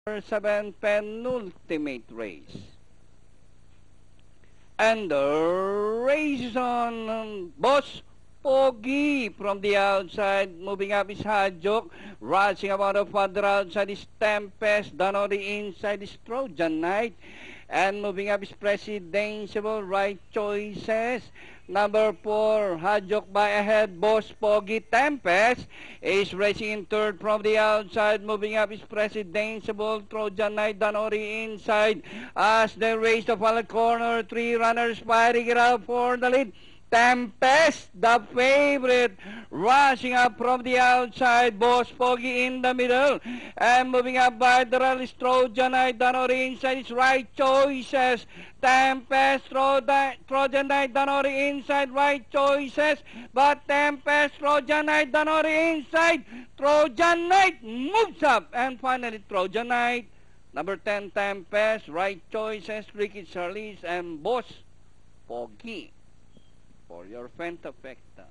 7 penultimate race. And the race is on. Boss Pogi from the outside. Moving up is Hajok. Rushing about the further outside is Tempest. Down on the inside is Trojan Knight. And moving up is Presidential. Right choices. Number 4, Hajok by ahead. Boss Pogi. Tempest is racing in third from the outside. Moving up is Presidential. Trojan Knight down on the inside. As they race the final corner, 3 runners fighting it out for the lead. Tempest, the favorite, rushing up from the outside. Boss Pogi in the middle. And moving up by the rally, Trojan Knight down on the inside. It's right choices. Tempest, Trojan Knight down on the inside. Right choices. But Tempest, Trojan Knight down on the inside. Trojan Knight moves up. And finally, Trojan Knight. Number 10, Tempest. Right choices. Ricky Charlize and Boss Pogi. For your Fentafecta.